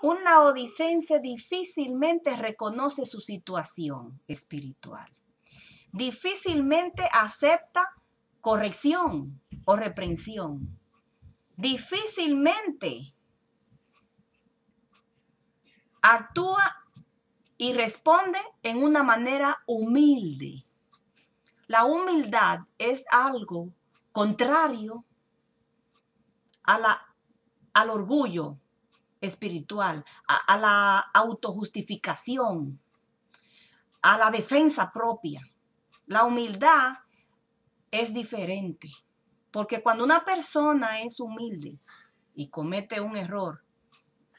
Un laodicense difícilmente reconoce su situación espiritual. Difícilmente acepta corrección o reprensión. Difícilmente actúa y responde en una manera humilde. La humildad es algo contrario al orgullo espiritual, a la autojustificación, a la defensa propia. La humildad es diferente, porque cuando una persona es humilde y comete un error,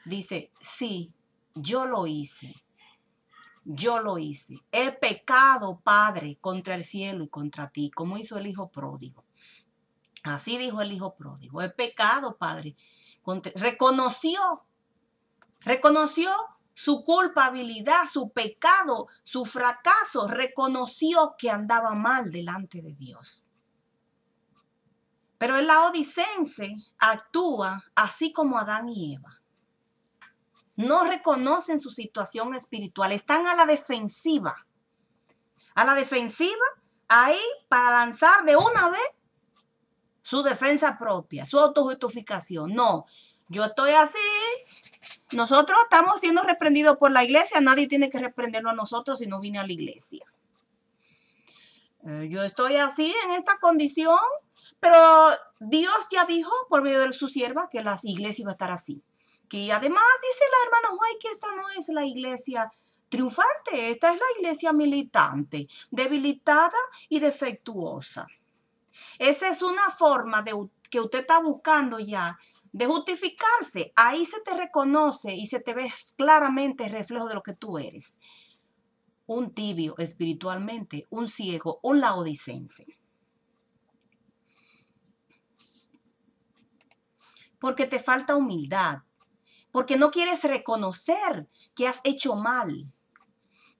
dice, sí, yo lo hice. Yo lo hice. He pecado, Padre, contra el cielo y contra ti, como hizo el hijo pródigo. Así dijo el hijo pródigo. He pecado, Padre. Reconoció su culpabilidad, su pecado, su fracaso. Reconoció que andaba mal delante de Dios. Pero el laodicense actúa así como Adán y Eva. No reconocen su situación espiritual, están a la defensiva. A la defensiva, ahí para lanzar de una vez su defensa propia, su autojustificación. No, yo estoy así, nosotros estamos siendo reprendidos por la iglesia, nadie tiene que reprendernos a nosotros si no vine a la iglesia. Yo estoy así en esta condición, pero Dios ya dijo por medio de su sierva que la iglesia iba a estar así. Que además dice la hermana White que esta no es la iglesia triunfante, esta es la iglesia militante, debilitada y defectuosa. Esa es una forma que usted está buscando ya de justificarse. Ahí se te reconoce y se te ve claramente el reflejo de lo que tú eres. Un tibio espiritualmente, un ciego, un laodicense. Porque te falta humildad. Porque no quieres reconocer que has hecho mal.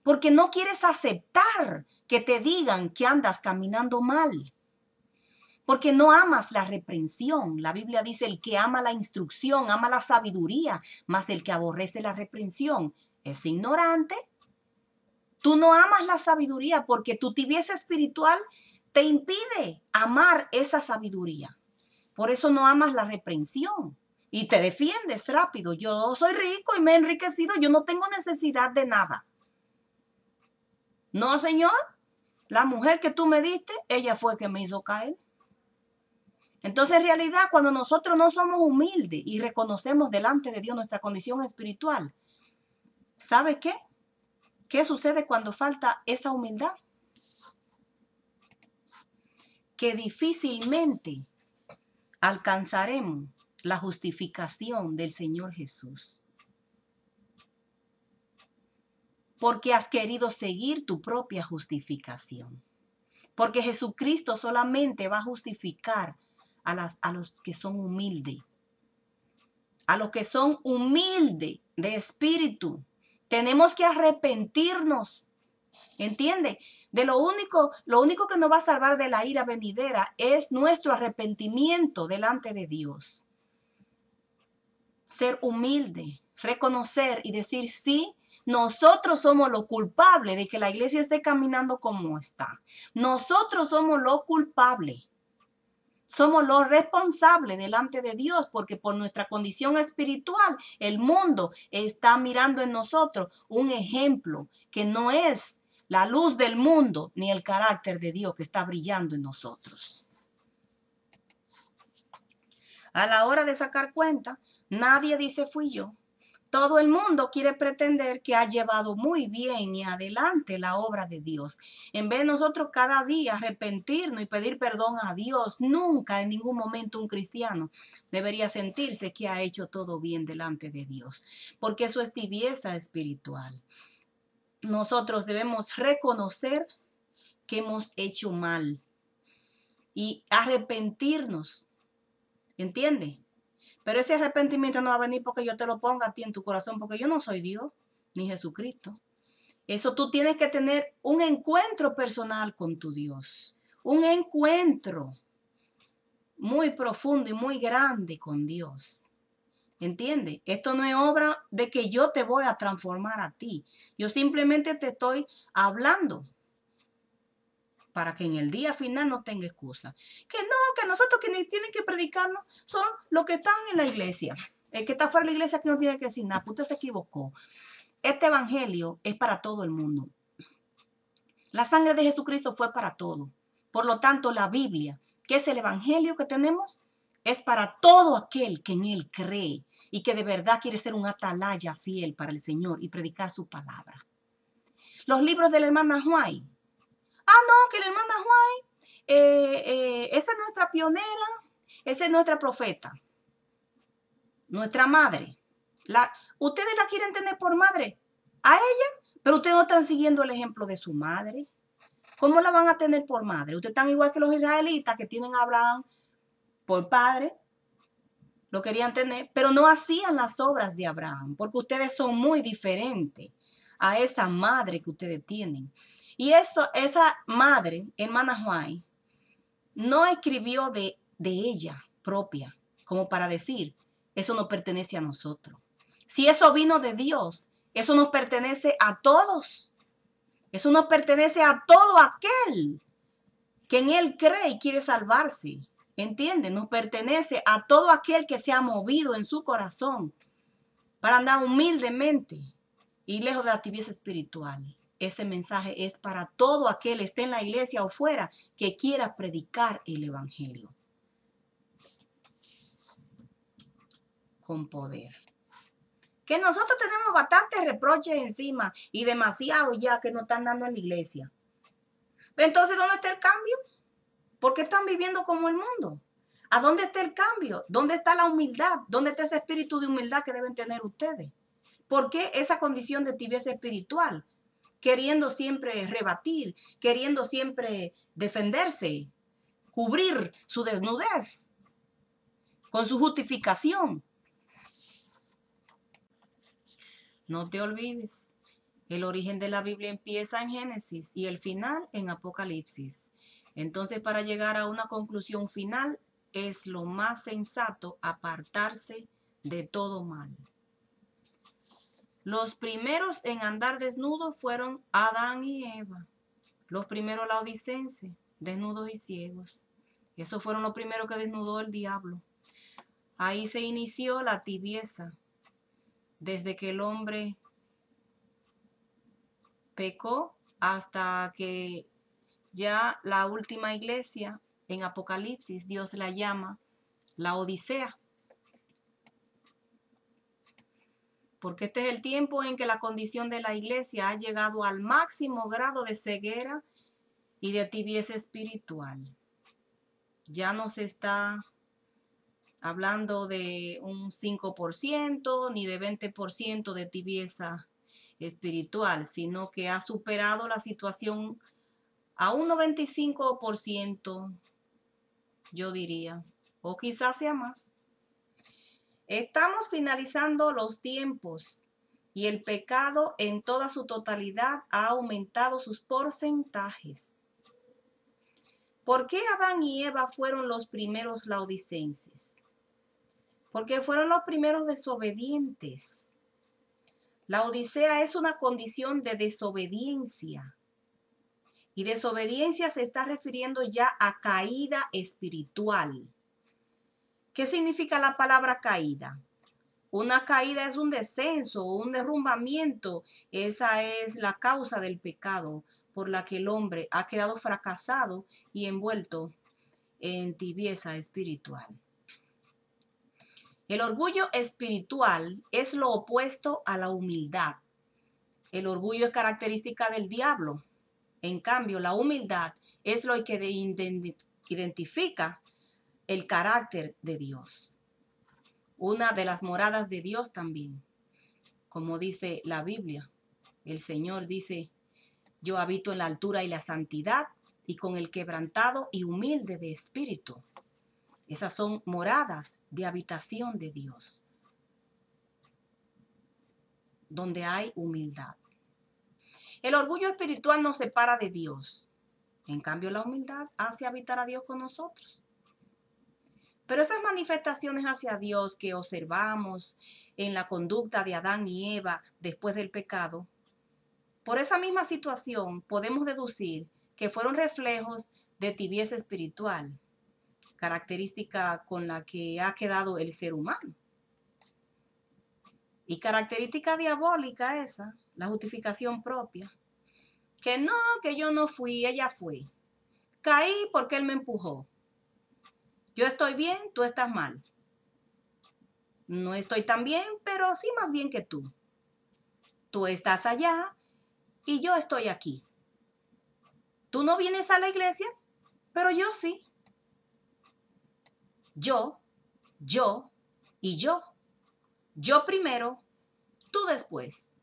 Porque no quieres aceptar que te digan que andas caminando mal. Porque no amas la reprensión. La Biblia dice, el que ama la instrucción, ama la sabiduría, mas el que aborrece la reprensión es ignorante. Tú no amas la sabiduría porque tu tibieza espiritual te impide amar esa sabiduría. Por eso no amas la reprensión y te defiendes rápido. Yo soy rico y me he enriquecido, yo no tengo necesidad de nada. No, Señor, la mujer que tú me diste, ella fue que me hizo caer. Entonces, en realidad, cuando nosotros no somos humildes y reconocemos delante de Dios nuestra condición espiritual, ¿sabe qué? ¿Qué sucede cuando falta esa humildad? Que difícilmente alcanzaremos la justificación del Señor Jesús. Porque has querido seguir tu propia justificación. Porque Jesucristo solamente va a justificar a los que son humildes. A los que son humildes de espíritu. Tenemos que arrepentirnos. ¿Entiende? De lo único que nos va a salvar de la ira venidera es nuestro arrepentimiento delante de Dios. Ser humilde, reconocer y decir sí, nosotros somos los culpables de que la iglesia esté caminando como está. Nosotros somos los culpables. Somos los responsables delante de Dios porque por nuestra condición espiritual el mundo está mirando en nosotros un ejemplo que no es la luz del mundo ni el carácter de Dios que está brillando en nosotros. A la hora de sacar cuenta, nadie dice fui yo. Todo el mundo quiere pretender que ha llevado muy bien y adelante la obra de Dios. En vez de nosotros cada día arrepentirnos y pedir perdón a Dios, nunca en ningún momento un cristiano debería sentirse que ha hecho todo bien delante de Dios, porque eso es tibieza espiritual. Nosotros debemos reconocer que hemos hecho mal y arrepentirnos. ¿Entiende? Pero ese arrepentimiento no va a venir porque yo te lo ponga a ti en tu corazón, porque yo no soy Dios ni Jesucristo. Eso tú tienes que tener un encuentro personal con tu Dios. Un encuentro muy profundo y muy grande con Dios. ¿Entiendes? Esto no es obra de que yo te voy a transformar a ti. Yo simplemente te estoy hablando para que en el día final no tenga excusa. Que no, que nosotros quienes tienen que predicarnos son los que están en la iglesia. El que está fuera de la iglesia que no tiene que decir nada. Usted se equivocó. Este evangelio es para todo el mundo. La sangre de Jesucristo fue para todo. Por lo tanto, la Biblia, que es el evangelio que tenemos, es para todo aquel que en él cree y que de verdad quiere ser un atalaya fiel para el Señor y predicar su palabra. Los libros de la hermana White. No, que la hermana White, esa es nuestra pionera, esa es nuestra profeta, nuestra madre. Ustedes la quieren tener por madre a ella, pero ustedes no están siguiendo el ejemplo de su madre. ¿Cómo la van a tener por madre? Ustedes están igual que los israelitas que tienen a Abraham por padre, lo querían tener, pero no hacían las obras de Abraham, porque ustedes son muy diferentes a esa madre que ustedes tienen. Y esa madre, hermana White, no escribió de ella propia, como para decir, eso no pertenece a nosotros. Si eso vino de Dios, eso nos pertenece a todos. Eso nos pertenece a todo aquel que en él cree y quiere salvarse. ¿Entiende? Nos pertenece a todo aquel que se ha movido en su corazón para andar humildemente y lejos de la tibieza espiritual. Ese mensaje es para todo aquel, esté en la iglesia o fuera, que quiera predicar el evangelio con poder. Que nosotros tenemos bastantes reproches encima y demasiado ya que nos están dando en la iglesia. Entonces, ¿dónde está el cambio? ¿Por qué están viviendo como el mundo? ¿A dónde está el cambio? ¿Dónde está la humildad? ¿Dónde está ese espíritu de humildad que deben tener ustedes? ¿Por qué esa condición de tibieza espiritual? Queriendo siempre rebatir, queriendo siempre defenderse, cubrir su desnudez con su justificación. No te olvides, el origen de la Biblia empieza en Génesis y el final en Apocalipsis. Entonces, para llegar a una conclusión final, es lo más sensato apartarse de todo mal. Los primeros en andar desnudos fueron Adán y Eva. Los primeros laodicenses, desnudos y ciegos. Esos fueron los primeros que desnudó el diablo. Ahí se inició la tibieza. Desde que el hombre pecó hasta que ya la última iglesia en Apocalipsis, Dios la llama la Odisea. Porque este es el tiempo en que la condición de la iglesia ha llegado al máximo grado de ceguera y de tibieza espiritual. Ya no se está hablando de un 5% ni de 20% de tibieza espiritual, sino que ha superado la situación a un 95%, yo diría, o quizás sea más. Estamos finalizando los tiempos y el pecado en toda su totalidad ha aumentado sus porcentajes. ¿Por qué Adán y Eva fueron los primeros laodicenses? Porque fueron los primeros desobedientes. La odisea es una condición de desobediencia. Y desobediencia se está refiriendo ya a caída espiritual. ¿Qué significa la palabra caída? Una caída es un descenso, un derrumbamiento. Esa es la causa del pecado por la que el hombre ha quedado fracasado y envuelto en tibieza espiritual. El orgullo espiritual es lo opuesto a la humildad. El orgullo es característica del diablo. En cambio, la humildad es lo que identifica el carácter de Dios. Una de las moradas de Dios también, como dice la Biblia. El Señor dice, yo habito en la altura y la santidad y con el quebrantado y humilde de espíritu. Esas son moradas de habitación de Dios, donde hay humildad. El orgullo espiritual nos separa de Dios. En cambio, la humildad hace habitar a Dios con nosotros. Pero esas manifestaciones hacia Dios que observamos en la conducta de Adán y Eva después del pecado, por esa misma situación podemos deducir que fueron reflejos de tibieza espiritual, característica con la que ha quedado el ser humano. Y característica diabólica esa, la justificación propia. Que no, que yo no fui, ella fue. Caí porque él me empujó. Yo estoy bien, tú estás mal. No estoy tan bien, pero sí más bien que tú. Tú estás allá y yo estoy aquí. Tú no vienes a la iglesia, pero yo sí. Yo y yo. Yo primero, tú después.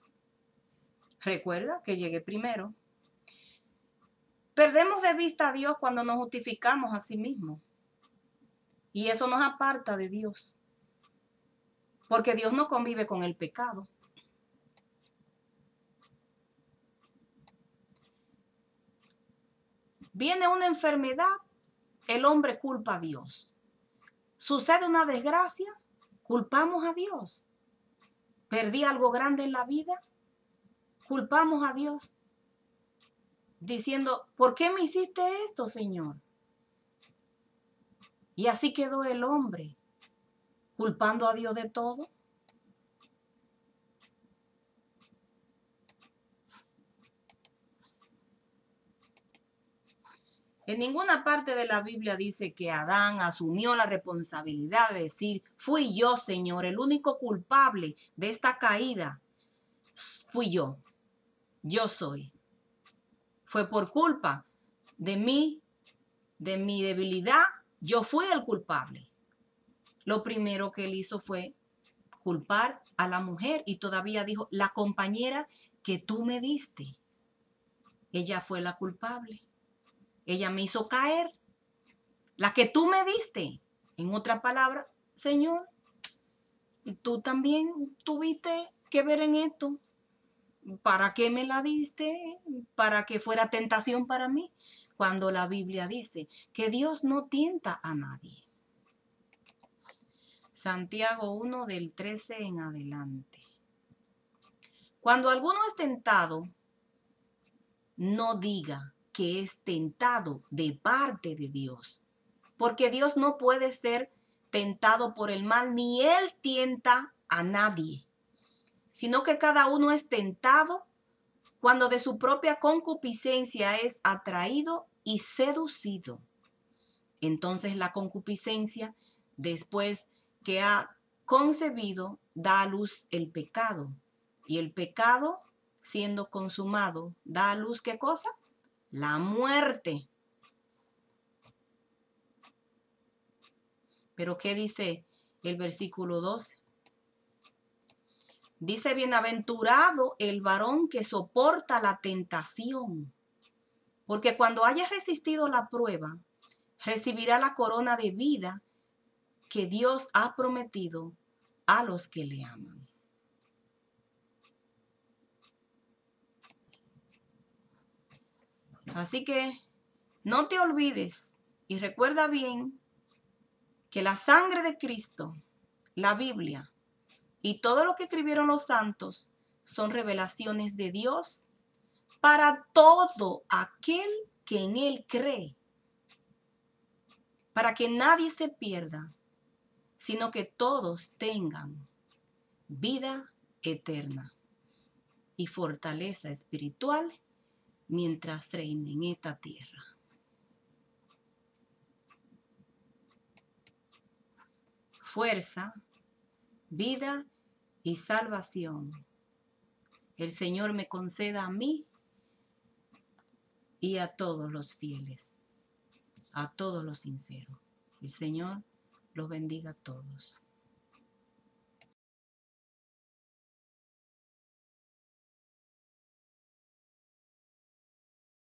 Recuerda que llegué primero. Perdemos de vista a Dios cuando nos justificamos a sí mismos. Y eso nos aparta de Dios. Porque Dios no convive con el pecado. Viene una enfermedad, el hombre culpa a Dios. Sucede una desgracia, culpamos a Dios. Perdí algo grande en la vida, culpamos a Dios. Diciendo, ¿por qué me hiciste esto, Señor? Y así quedó el hombre, culpando a Dios de todo. En ninguna parte de la Biblia dice que Adán asumió la responsabilidad de decir, fui yo, Señor, el único culpable de esta caída. Fui yo soy. Fue por culpa de mí, de mi debilidad, yo fui el culpable. Lo primero que él hizo fue culpar a la mujer y todavía dijo, la compañera que tú me diste, ella fue la culpable. Ella me hizo caer. La que tú me diste. En otra palabra, Señor, tú también tuviste que ver en esto. ¿Para qué me la diste? ¿Para que fuera tentación para mí? Cuando la Biblia dice que Dios no tienta a nadie. Santiago 1 del 13 en adelante. Cuando alguno es tentado, no diga que es tentado de parte de Dios, porque Dios no puede ser tentado por el mal, ni Él tienta a nadie, sino que cada uno es tentado cuando de su propia concupiscencia es atraído y seducido. Entonces la concupiscencia, después que ha concebido, da a luz el pecado. Y el pecado, siendo consumado, da a luz ¿qué cosa? La muerte. Pero ¿qué dice el versículo 12? Dice, bienaventurado el varón que soporta la tentación, porque cuando haya resistido la prueba, recibirá la corona de vida que Dios ha prometido a los que le aman. Así que no te olvides y recuerda bien que la sangre de Cristo, la Biblia y todo lo que escribieron los santos son revelaciones de Dios para todo aquel que en Él cree, para que nadie se pierda, sino que todos tengan vida eterna y fortaleza espiritual mientras reine en esta tierra. Fuerza, vida y salvación. El Señor me conceda a mí y a todos los fieles, a todos los sinceros. El Señor los bendiga a todos.